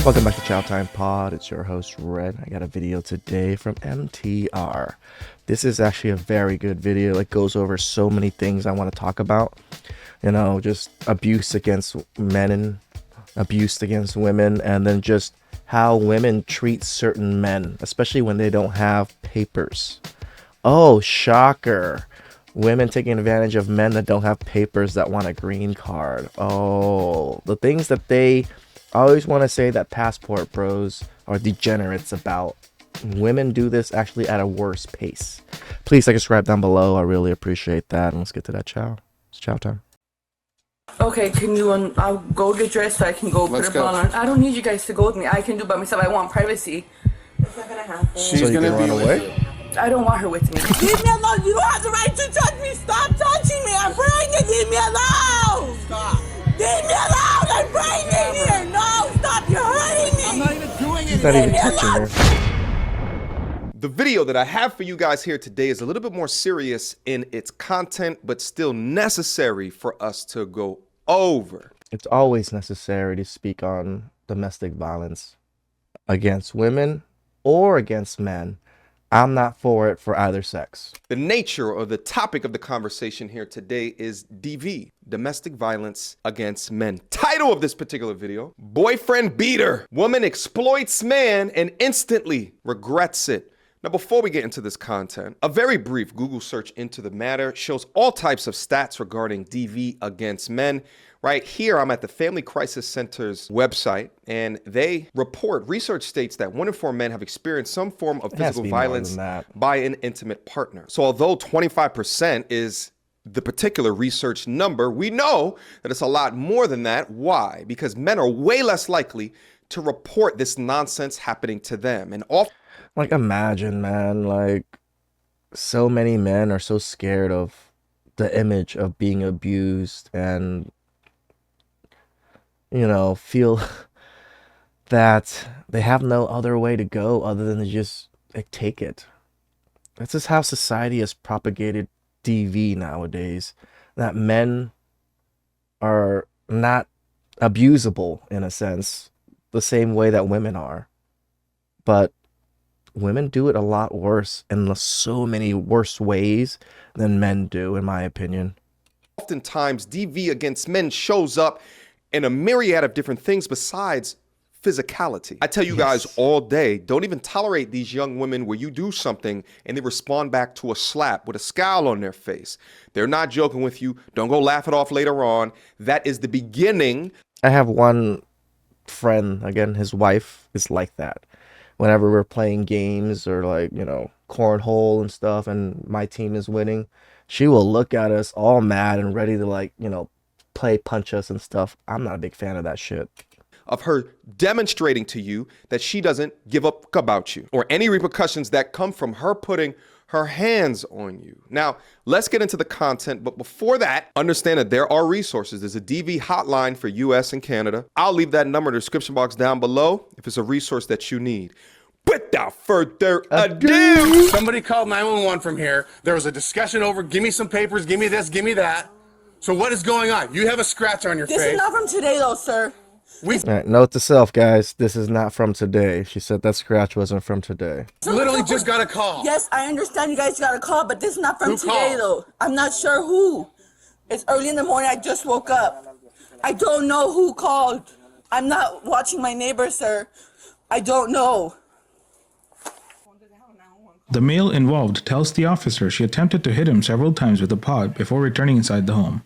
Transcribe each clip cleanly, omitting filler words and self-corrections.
Welcome back to Chow Time Pod. It's your host Red. I got a video today from MTR. This is actually a very good video. It goes over so many things I want to talk about. You know, just abuse against men and abuse against women, and then just how women treat certain men, especially when they don't have papers. Oh, shocker. Women taking advantage of men that don't have papers that want a green card. Oh, the things that they always want to say that passport bros are degenerates about. Women do this actually at a worse pace. Please like and subscribe down below. I really appreciate that. And let's get to that chow. It's chow time. Okay, can you, I'll go get dressed so I can go put a ball on. I don't need you guys to go with me. I can do it by myself. I want privacy. It's not gonna happen. She's gonna be away? I don't want her with me. Leave me alone. You don't have the right to touch me. Stop touching me. I'm pregnant. Leave me alone. Stop. Leave me alone. I'm pregnant here. No, stop. You're hurting me. I'm not even doing it. He's not even touching her. The video that I have for you guys here today is a little bit more serious in its content, but still necessary for us to go over. It's always necessary to speak on domestic violence against women or against men. I'm not for it for either sex. The nature or the topic of the conversation here today is DV, domestic violence against men. Title of this particular video, boyfriend beater. Woman exploits man and instantly regrets it. Now, before we get into this content, a very brief Google search into the matter shows all types of stats regarding DV against men. Right here, I'm at the Family Crisis Center's website, and they report research states that 1 in 4 men have experienced some form of physical violence by an intimate partner. So although 25% is the particular research number, we know that it's a lot more than that. Why? Because men are way less likely to report this nonsense happening to them. And often, Like, imagine, man, like, so many men are so scared of the image of being abused and, you know, feel that they have no other way to go other than to just like, take it. That's just how society has propagated DV nowadays, that men are not abusable in a sense, the same way that women are. But women do it a lot worse in so many worse ways than men do, in my opinion. oftentimes DV against men shows up in a myriad of different things besides physicality. I tell you guys all day, don't even tolerate these young women where you do something and they respond back to a slap with a scowl on their face. They're not joking with you. Don't go laugh it off later on. That is the beginning. I have one friend, again, his wife is like that. Whenever we're playing games or like, you know, cornhole and stuff and my team is winning, she will look at us all mad and ready to, like, you know, punch us and stuff. I'm not a big fan of that shit. Of her demonstrating to you that she doesn't give up about you, or any repercussions that come from her putting her hands on you. Now, let's get into the content, but before that, understand that there are resources. There's a DV hotline for US and Canada. I'll leave that number in the description box down below if it's a resource that you need. Without further ado, somebody called 911 from here. There was a discussion over, give me some papers, give me this, give me that. So what is going on? You have a scratch on your face. This is not from today, though, sir. All right, note to self, guys, this is not from today. She said that scratch wasn't from today. Literally just got a call. Yes, I understand you guys got a call, but this is not from Who today, called? though. I'm not sure who. It's early in the morning. I just woke up. I don't know who called. I'm not watching my neighbor, sir. I don't know. The male involved tells the officer she attempted to hit him several times with a pod before returning inside the home.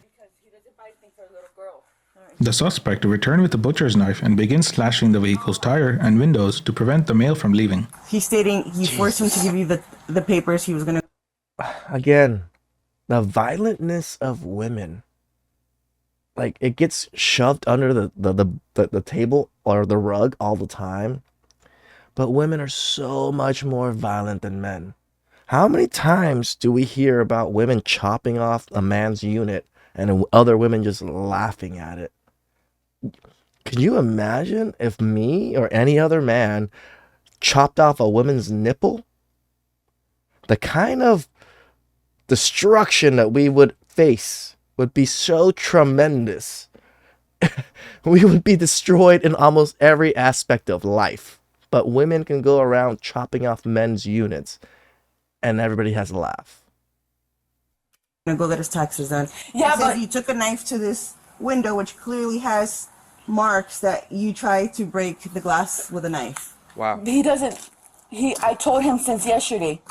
The suspect returned with a butcher's knife and begins slashing the vehicle's tire and windows to prevent the male from leaving. He's stating he forced him to give you the papers he was going to... Again, the violentness of women. Like, it gets shoved under the table or the rug all the time. But women are so much more violent than men. How many times do we hear about women chopping off a man's unit and other women just laughing at it? Can you imagine if me or any other man chopped off a woman's nipple? The kind of destruction that we would face would be so tremendous we would be destroyed in almost every aspect of life. But women can go around chopping off men's units, and everybody has a laugh. Gonna go get his taxes done. Yeah, He says but you took a knife to this window, which clearly has marks that you tried to break the glass with a knife. Wow. he doesn't. I told him since yesterday.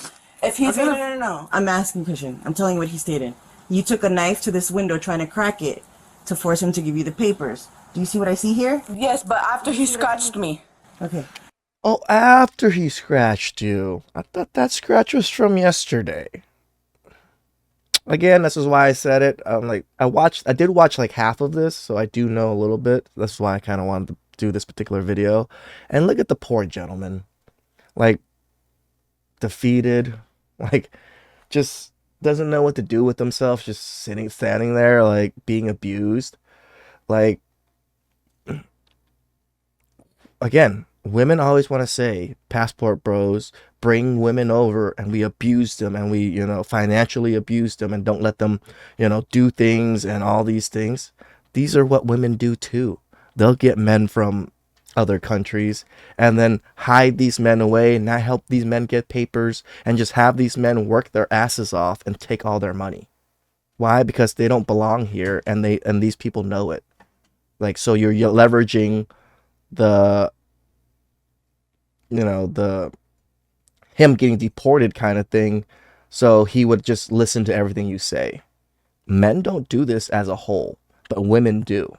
If he's Okay, gonna, no. I'm asking Christian. I'm telling you what he stated. You took a knife to this window trying to crack it to force him to give you the papers. Do you see what I see here? yes, but after he scratched me. Okay. Oh, after he scratched you. I thought that scratch was from yesterday. Again, this is why I said it. I did watch like half of this, so I do know a little bit. That's why I kind of wanted to do this particular video. And look at the poor gentleman. Like, defeated. Like, just doesn't know what to do with himself. Just standing there, like, being abused. Like, again, women always want to say, passport bros bring women over and we abuse them and we, financially abuse them and don't let them, do things and all these things. These are what women do too. They'll get men from other countries and then hide these men away and not help these men get papers and just have these men work their asses off and take all their money. Why? Because they don't belong here and these people know it. Like, so you're leveraging the him getting deported kind of thing, so he would just listen to everything you say. Men don't do this as a whole, but women do.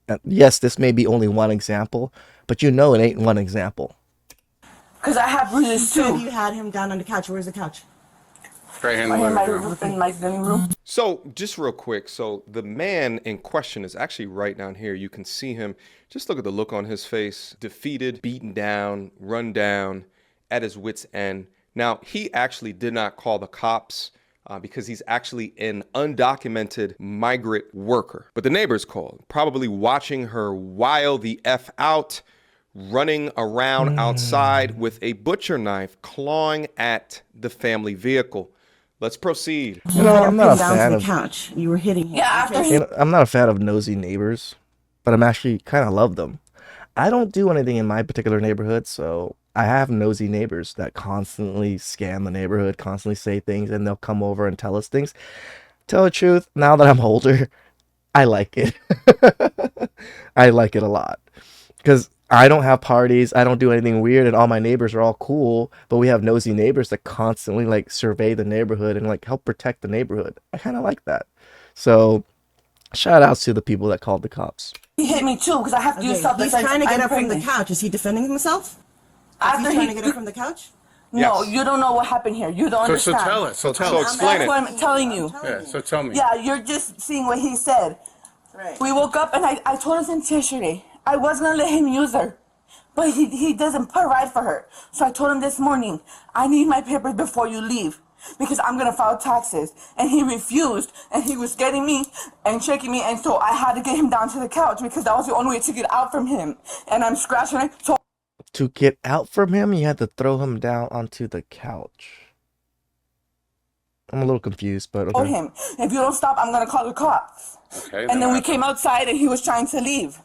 And yes, this may be only one example, but it ain't one example. Because I have bruises You said too. you had him down on the couch. Where's the couch? Right here in the In living room. my living room. So just real quick, so the man in question is actually right down here. You can see him. Just look at the look on his face. Defeated, beaten down, run down, at his wit's end. Now, he actually did not call the cops because he's actually an undocumented migrant worker. But the neighbors called, probably watching her wild the F out, running around outside with a butcher knife, clawing at the family vehicle. Let's proceed. I'm not a down fan to of the couch. You were hitting him. Yeah, after he. I'm not a fan of nosy neighbors, but I'm actually kind of love them. I don't do anything in my particular neighborhood, so I have nosy neighbors that constantly scan the neighborhood, constantly say things, and they'll come over and tell us things. Tell the truth, now that I'm older, I like it. I like it a lot. Because I don't have parties, I don't do anything weird, and all my neighbors are all cool, but we have nosy neighbors that constantly, like, survey the neighborhood and, like, help protect the neighborhood. I kind of like that. So, shout outs to the people that called the cops. He hit me too because I have to use He's self-defense. trying to get I'm up from the pregnant. couch. Is he defending himself? After He's trying to get up from the couch? No, Yes. you don't know what happened here. You don't So understand. tell it. So tell So it. explain That's it. what I'm telling you. Yeah, so tell me. Yeah, you're just seeing what he said. Right. We woke up and I told him since yesterday I was gonna let him use her, but he doesn't provide for her. So I told him this morning, I need my papers before you leave because I'm gonna file taxes. And he refused, and he was getting me and shaking me, and so I had to get him down to the couch because that was the only way to get out from him. And I'm scratching it. So To get out from him, you had to throw him down onto the couch. I'm a little confused, but I told okay. him, if you don't stop, I'm gonna call the cops. Okay, And then we what came outside and he was trying to leave.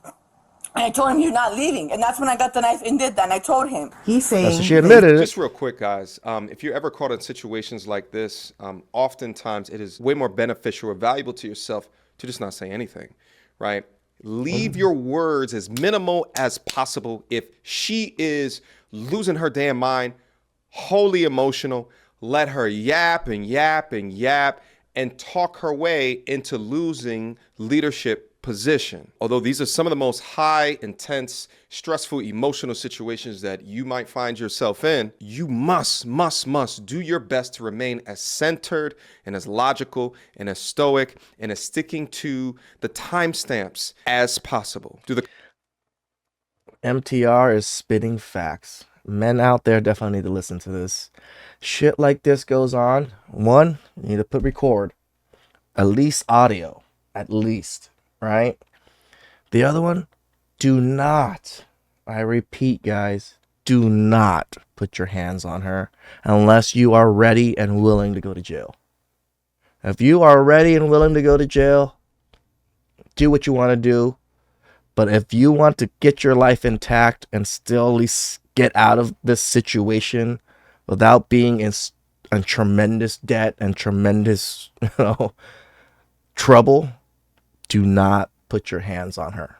And I told him, you're not leaving. And that's when I got the knife and did that. And I told him. He's saying. So she admitted it. Just real quick, guys, if you're ever caught in situations like this, oftentimes it is way more beneficial or valuable to yourself to just not say anything, right? Leave your words as minimal as possible. If she is losing her damn mind, wholly emotional, let her yap and yap and yap and talk her way into losing leadership position. Although these are some of the most high, intense, stressful, emotional situations that you might find yourself in, you must do your best to remain as centered and as logical and as stoic and as sticking to the timestamps as possible. MTR is spitting facts. Men out there definitely need to listen to this. Shit like this goes on. One, you need to put record. At least audio. At least. Right? The other one, do not, I repeat, guys, do not put your hands on her unless you are ready and willing to go to jail. If you are ready and willing to go to jail, do what you want to do. But if you want to get your life intact and still at least get out of this situation without being in tremendous debt and tremendous, trouble, do not put your hands on her.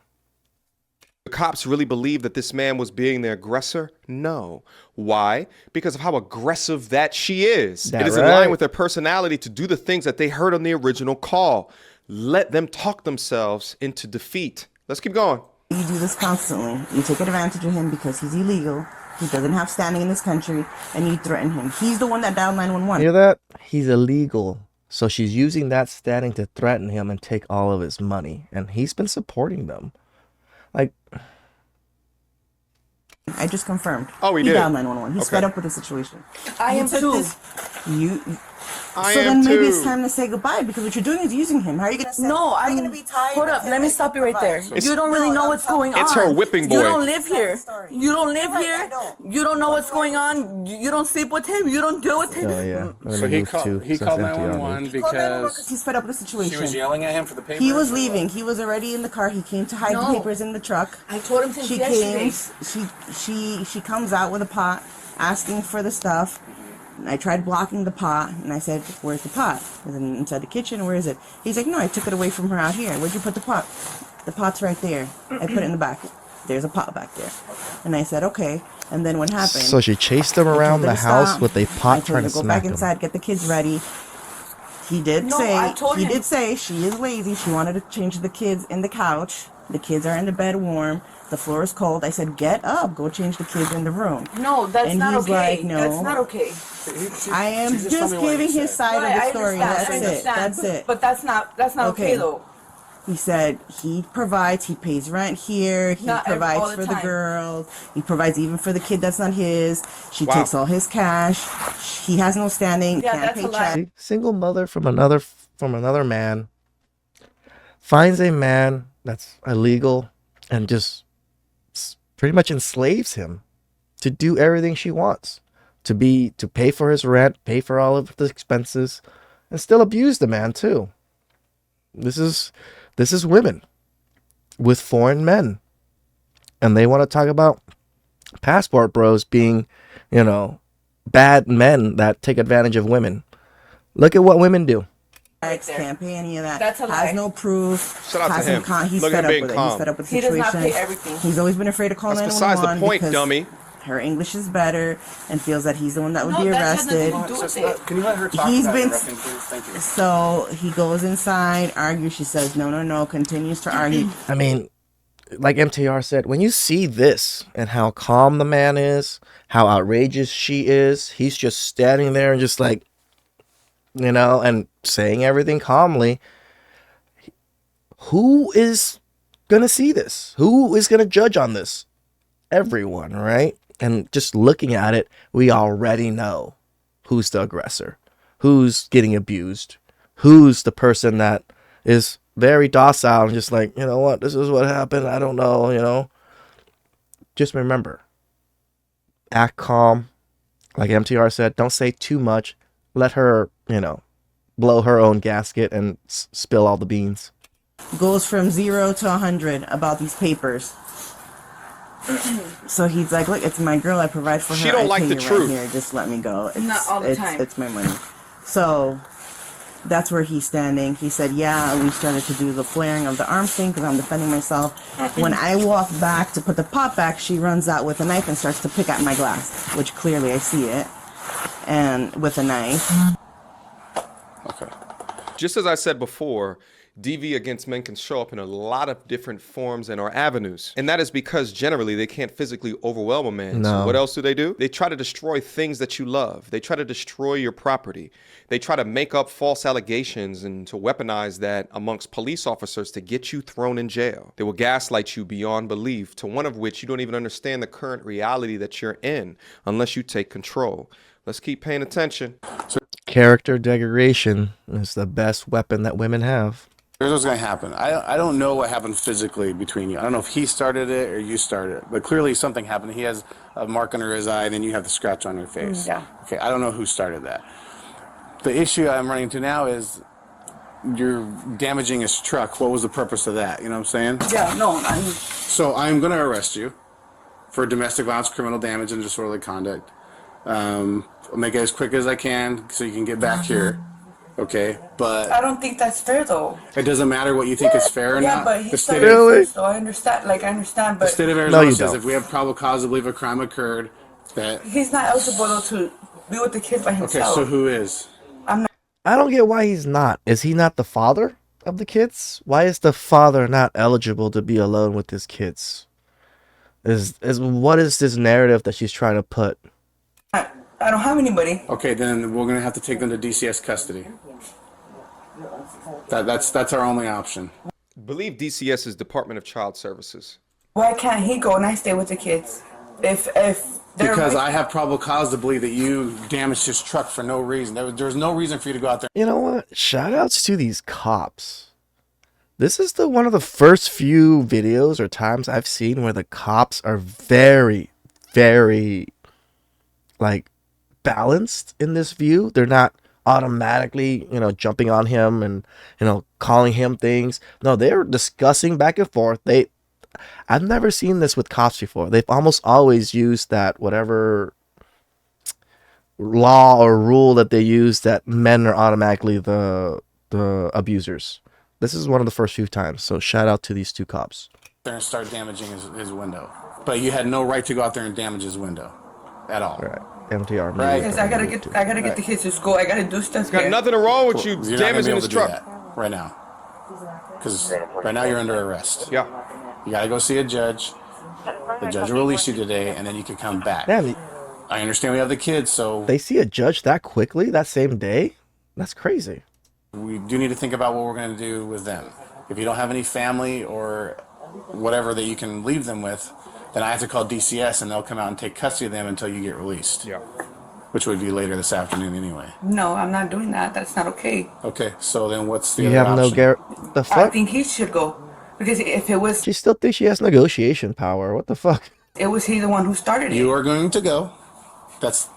The cops really believe that this man was being the aggressor? No. Why? Because of how aggressive that she is. That it is in right? line with her personality to do the things that they heard on the original call. Let them talk themselves into defeat. Let's keep going. You do this constantly. You take advantage of him because he's illegal. He doesn't have standing in this country, and you threaten him. He's the one that dialed 911. Hear that? He's illegal. So she's using that standing to threaten him and take all of his money. And he's been supporting them. Like, I just confirmed. Oh, he did? Dialed 911. He's Okay. fed up with the situation. I am took too. this- You. I So am then maybe too. it's time to say goodbye because what you're doing is using him. How are you gonna say? No, I'm I'm gonna be tired. Hold up, let me stop you right there. You don't really know what's going on. It's her whipping boy. You don't live here. Story. You don't live Right, here. I don't. You don't know what's going on. You don't sleep with him. You don't deal with him. oh yeah. I'm So gonna he move called. to He since called empty on me. 911 Because because he's fed up with the situation. she was yelling at him for the papers. He was leaving. He was already in the car. He came to hide the No. papers in the truck. I told him since She yesterday. came. She comes out with a pot, asking for the stuff. And I tried blocking the pot, and I said, "Where's the pot? Is it inside the kitchen? Where is it?" He's like, "No, I took it away from her out here. Where'd you put the pot?" "The pot's right there. I put it in the back. There's a pot back there." And I said, "Okay." And then what happened? So she chased him I around told her the to house stop. with a I pot told trying her to go smack back him. inside, get the kids ready. He did No, say I told he him. did say she is lazy. She wanted to change the kids in the couch. The kids are in the bed warm. The floor is cold. I said, "Get up, go change the kids in the room." No, that's And not he's okay. like, "No." That's not okay. I am She just just told me what giving he his said. side Right, of I the story. understand, That's I it. understand, That's it. But that's not okay Okay. though. He said he provides. He pays rent here. He Not all provides the for the time. girls. He provides even for the kid that's not his. She Wow. takes all his cash. He has no standing. Yeah, Can't that's pay a lie. check. See? Single mother from another man finds a man that's illegal and just pretty much enslaves him to do everything she wants, to pay for his rent, pay for all of the expenses, and still abuse the man too. This is women with foreign men, and they want to talk about passport bros being, bad men that take advantage of women. Look at what women do. Can't pay any of that. That's a lie. Has no proof. Shout out to has him. He's Look at fed him up being with it. calm. He's fed up with the He does situation. not pay everything. He's always been afraid to call That's 911 besides the point, because dummy. her English is better and feels that he's the one that would No, be that has nothing arrested. to do with it. Can you let her talk He's about been- the wrecking, please? Thank you. So he goes inside, argues. She says, no, continues to argue. I mean, like MTR said, when you see this and how calm the man is, how outrageous she is, he's just standing there and just like, and saying everything calmly. Who is going to see this? Who is going to judge on this? Everyone, right? And just looking at it, we already know who's the aggressor, who's getting abused, who's the person that is very docile and just like, you know what, this is what happened. I don't know, Just remember, act calm. Like MTR said, don't say too much. Let her, blow her own gasket and spill all the beans. Goes from 0 to 100 about these papers. So he's like, "Look, it's my girl. I provide for her. She don't I like pay the you right truth. here. Just let me go. Not all the time. It's my money." So that's where he's standing. He said, "Yeah, we started to do the flaring of the arms thing because I'm defending myself." When I walk back to put the pot back, she runs out with a knife and starts to pick at my glass, which clearly I see it, and with a knife. Okay. Just as I said before, DV against men can show up in a lot of different forms and or avenues. And that is because generally they can't physically overwhelm a man. No. So what else do? They try to destroy things that you love. They try to destroy your property. They try to make up false allegations and to weaponize that amongst police officers to get you thrown in jail. They will gaslight you beyond belief, to one of which you don't even understand the current reality that you're in unless you take control. Let's keep paying attention. Character degradation is the best weapon that women have. Here's what's going to happen. I don't know what happened physically between you. I don't know if he started it or you started it, but clearly something happened. He has a mark under his eye, and then you have the scratch on your face. Yeah. Okay, I don't know who started that. The issue I'm running into now is you're damaging his truck. What was the purpose of that? You know what I'm saying? Yeah, no, So I'm going to arrest you for domestic violence, criminal damage, and disorderly conduct. I'll make it as quick as I can so you can get back here. Okay, but I don't think that's fair though. it doesn't matter what you think is fair or Yeah, not. but The he's state, Really? so I understand. Like I understand, the but state of Arizona you says don't. if we have probable cause to believe a crime occurred, that he's not eligible though to be with the kids by okay. himself. So who is? I don't get why he's not. Is he not the father of the kids? Why is the father not eligible to be alone with his kids? What is this narrative that she's trying to put? I don't have anybody. Okay, then we're gonna have to take them to DCS custody. That's our only option. Believe DCS is Department of Child Services. Why can't he go and I stay with the kids? If they're Because I have probable cause to believe that you damaged his truck for no reason. There's no reason for you to go out there. You know what? Shout outs to these cops. This is one of the first few videos or times I've seen where the cops are very, very like balanced in this view. They're not automatically, jumping on him and, calling him things. No, they're discussing back and forth. I've never seen this with cops before. They've almost always used that whatever law or rule that they use that men are automatically the abusers. This is one of the first few times. So shout out to these two cops. There and start damaging his window. But you had no right to go out there and damage his window at all. Right. MTR. Right. because I gotta get the kids to school. I gotta do stuff. Got here. nothing wrong with you You're not gonna be damaging able his to do truck. that right now. Because right now you're under arrest. Yeah. You got to go see a judge. The judge will release you today, and then you can come back. Damn, I understand we have the kids, so they see a judge that quickly, that same day? That's crazy. we do need to think about what we're going to do with them. If you don't have any family or whatever that you can leave them with, then I have to call DCS, and they'll come out and take custody of them until you get released. Yeah. Which would be later this afternoon anyway. No, I'm not doing that. That's not okay. Okay, so then what's the You other have no option? the I fuck? think he should go because if it was She still thinks she has negotiation power. What the fuck? he the one who started it. You are going to go. That's...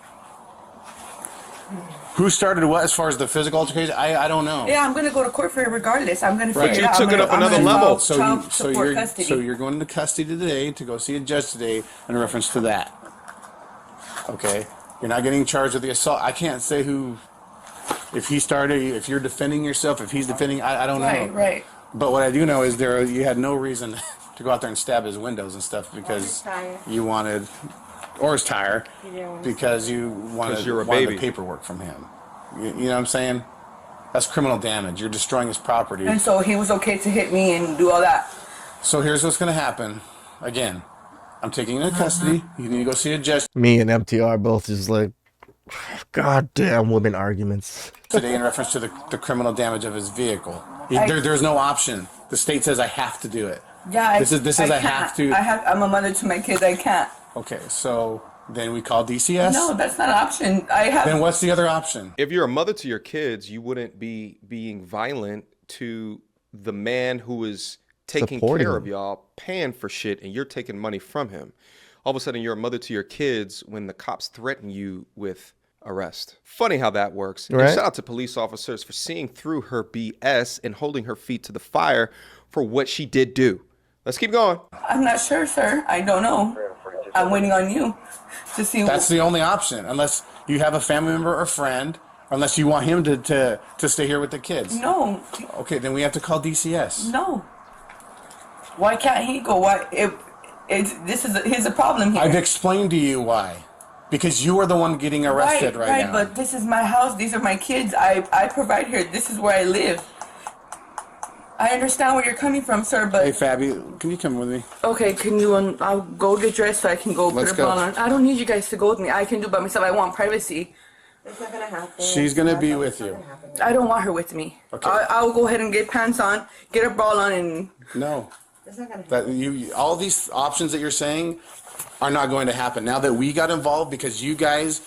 Who started what as far as the physical altercation? I don't know. Yeah, I'm gonna go to court for it regardless. I'm gonna Right. figure You it out. took it up another level. So you're going to custody today to go see a judge today in reference to that. Okay, you're not getting charged with the assault. I can't say who, if he started, if you're defending yourself, if he's defending. I don't know. Right. But what I do know is you had no reason to go out there and stab his windows and stuff because you wanted, or his tire, because you wanted you're a wanted baby. the paperwork from him. You know what I'm saying? That's criminal damage. You're destroying his property. And so he was okay to hit me and do all that. So here's what's going to happen. Again, I'm taking you into custody. You need to go see a judge Me and MTR both just like, goddamn women arguments. today in reference to the criminal damage of his vehicle. There's no option. The state says I have to do it. Yeah, This is I have can't. to. I'm a mother to my kids. I can't. Okay, so then we call DCS. No, that's not an option. I have. Then what's the other option? If you're a mother to your kids, you wouldn't be being violent to the man who is taking Supporting care him. of y'all, paying for shit, and you're taking money from him. All of a sudden, you're a mother to your kids when the cops threaten you with arrest. Funny how that works. And Right. shout out to police officers for seeing through her BS and holding her feet to the fire for what she did do. Let's keep going. I'm not sure, sir. I don't know. I'm waiting on you to see. That's the only option, unless you have a family member or friend, unless you want him to stay here with the kids. No, Okay, then we have to call DCS. no. Why can't he go? Why? Here's a problem here. I've explained to you why. Because you are the one getting arrested right now. But this is my house. These are my kids. I provide here. This is where I live. I understand where you're coming from, sir, but Hey, Fabi, can you come with me? okay, can you? I'll go get dressed so I can go Let's put a ball go. on. I don't need you guys to go with me. I can do it by myself. I want privacy. It's not gonna happen. She's going to be with you. I don't want her with me. Okay. I'll go ahead and get pants on, get a ball on, and No. It's not gonna happen. That all these options that you're saying are not going to happen. Now that we got involved because you guys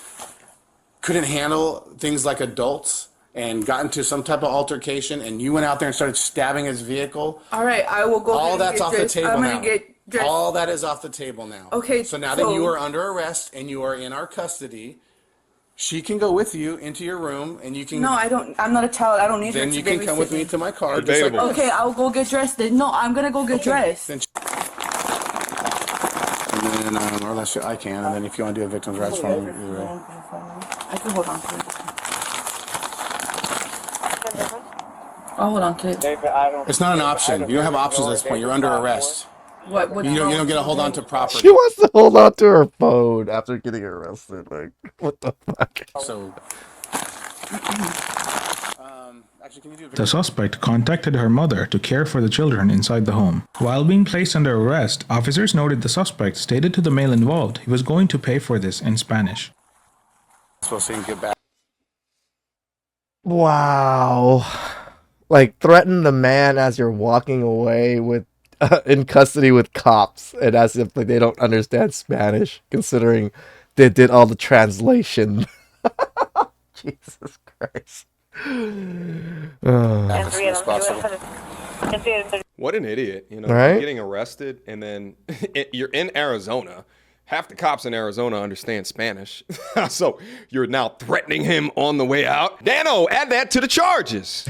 couldn't handle things like adults and got into some type of altercation and you went out there and started stabbing his vehicle, all right, I will go. all ahead and that's get off the dressed. table I'm now. gonna get dressed. All that is off the table now. Okay, So now that so- you are under arrest and you are in our custody, She can go with you into your room, and you can. No, I don't. I'm not a child. I don't need her Then to you can come with me to my car. Just like, Okay, I'll go get dressed then. No, I'm gonna go get dressed. Then and then, or unless I can, and then if you want to do a victim's rights form, either way. I can hold on to it. I'll hold on to it. It's not an option. You don't have options at this point. You're under arrest. What You don't get to hold on to property. She wants to hold on to her phone after getting arrested. Like, what the fuck? So, actually, can you do The suspect contacted her mother to care for the children inside the home. While being placed under arrest, officers noted the suspect stated to the male involved he was going to pay for this in Spanish. supposed to get back? Wow. Like, threaten the man as you're walking away with in custody with cops, and as if like, they don't understand Spanish, considering they did all the translation. Jesus Christ. What an idiot, you know, Right? you're getting arrested and then you're in Arizona. Half the cops in Arizona understand Spanish. So you're now threatening him on the way out. Dano, add that to the charges.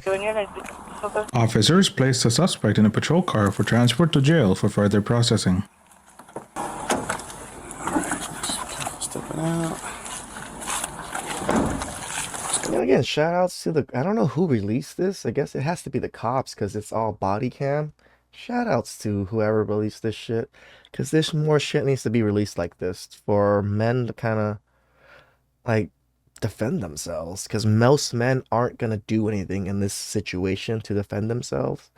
Officers placed the suspect in a patrol car for transport to jail for further processing. Stepping out. And again, shout outs to I don't know who released this. I guess it has to be the cops because it's all body cam. Shout outs to whoever released this shit, because there's more shit needs to be released like this for men to kind of like defend themselves, because most men aren't going to do anything in this situation to defend themselves.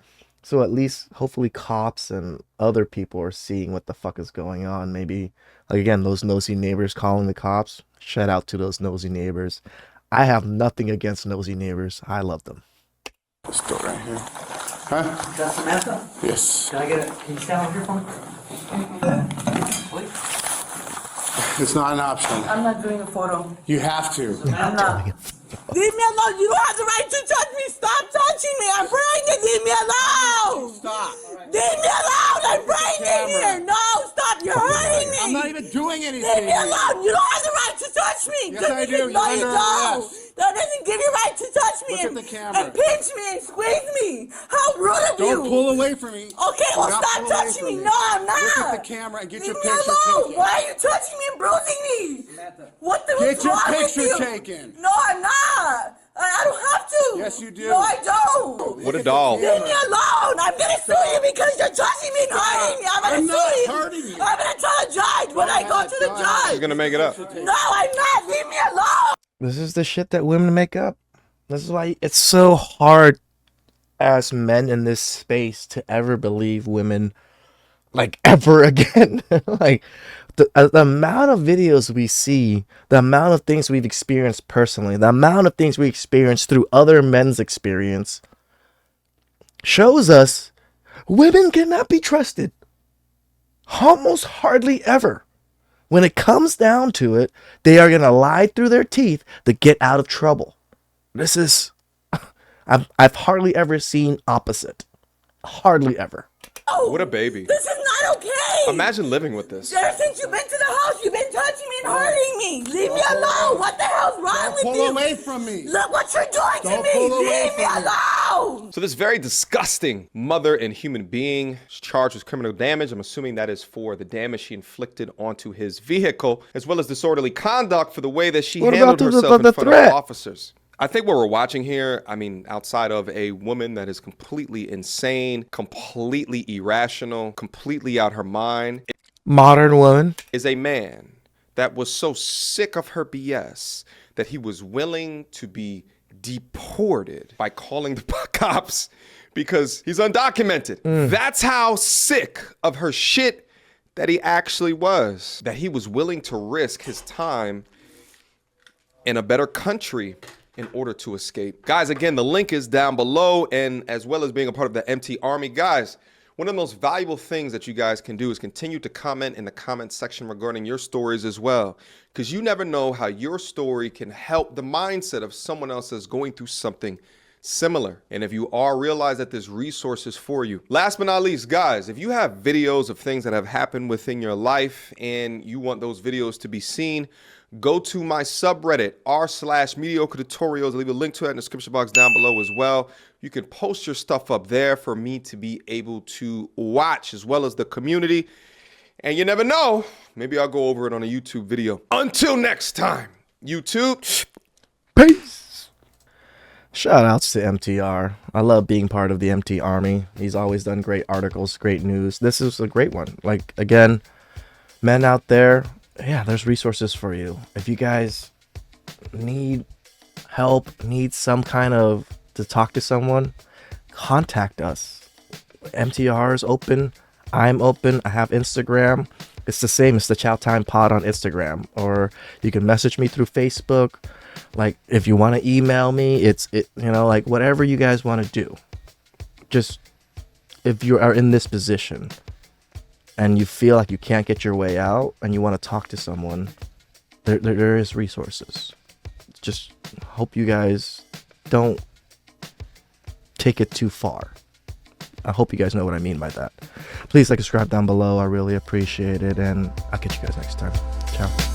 So at least hopefully cops and other people are seeing what the fuck is going on. Maybe like again, those nosy neighbors calling the cops. Shout out to those nosy neighbors. I have nothing against nosy neighbors. I love them. Let's go right here. Huh? Got Samantha? Yes. Can I get it? Can you stand up here for me? Please? It's not an option. I'm not doing a photo. You have to. I'm not. Leave me alone. You don't have the right to touch me. Stop touching me. I'm pregnant. Leave me alone. Stop. Leave me alone. I'm pregnant here. No, stop. You're hurting me. I'm not even doing anything. Leave me alone. You don't have the right to touch me. Yes, I do. No, You're you under don't. arrest. That doesn't give you right to touch me Look at and, the camera. and pinch me and squeeze me. How rude of you. Don't pull away from me. Okay, Do well, not stop pull away touching from me. No, I'm not. Look at the camera and get Leave your me picture alone. taken. Why are you touching me and bruising me? What the Get what's your wrong with picture you? taken. No, I'm not. I don't have to. Yes, you do. No, I don't. What a doll. Leave me alone. I'm gonna sue you because you're touching me and hurting me. I'm I'm gonna not sue you. hurting you. I'm gonna tell a judge when I go to the He's judge. gonna make it up. No, I'm not. Leave me alone. This is the shit that women make up. This is why it's so hard as men in this space to ever believe women like ever again. Like the amount of videos we see, the amount of things we've experienced personally, the amount of things we experience through other men's experience shows us women cannot be trusted. Almost hardly ever. When it comes down to it, they are going to lie through their teeth to get out of trouble. This is, I've hardly ever seen opposite. Hardly ever. What a baby. This is not okay. Imagine living with this. Ever since you've been to the house, you've been touching me and hurting me. Leave me alone. What the hell's wrong with Pull you? away from me. Look what you're doing Don't to me. pull away Leave me from me. alone. So this very disgusting mother and human being is charged with criminal damage. I'm assuming that is for the damage she inflicted onto his vehicle, as well as disorderly conduct for the way that she What handled about herself in the front threat? of officers. I think what we're watching here, I mean, outside of a woman that is completely insane, completely irrational, completely out her mind, Modern woman. is a man that was so sick of her BS that he was willing to be deported by calling the cops because he's undocumented. That's how sick of her shit that he actually was, that he was willing to risk his time in a better country in order to escape. Guys, again, the link is down below, and as well as being a part of the MT Army. Guys, one of the most valuable things that you guys can do is continue to comment in the comment section regarding your stories as well, because you never know how your story can help the mindset of someone else that's going through something similar. And if you are, realize that this resource is for you. Last but not least, guys, if you have videos of things that have happened within your life and you want those videos to be seen, Go to my subreddit, r/mediocre tutorials. I'll leave a link to it in the description box down below as well. You can post your stuff up there for me to be able to watch, as well as the community. And you never know, maybe I'll go over it on a YouTube video. Until next time, YouTube. Peace. Shout outs to MTR. I love being part of the MT Army. He's always done great articles, great news. This is a great one. Like, again, men out there, yeah, there's resources for you. If you guys need help, need some kind of to talk to someone, contact us. MTR is open. I'm open. I have Instagram. It's the same. It's TheChowTimePod on Instagram. Or you can message me through Facebook. Like, if you want to email me, like whatever you guys want to do. Just if you are in this position and you feel like you can't get your way out and you want to talk to someone, there is resources. Just hope you guys don't take it too far. I hope you guys know what I mean by that. Please like, subscribe down below. I really appreciate it, and I'll catch you guys next time. Ciao.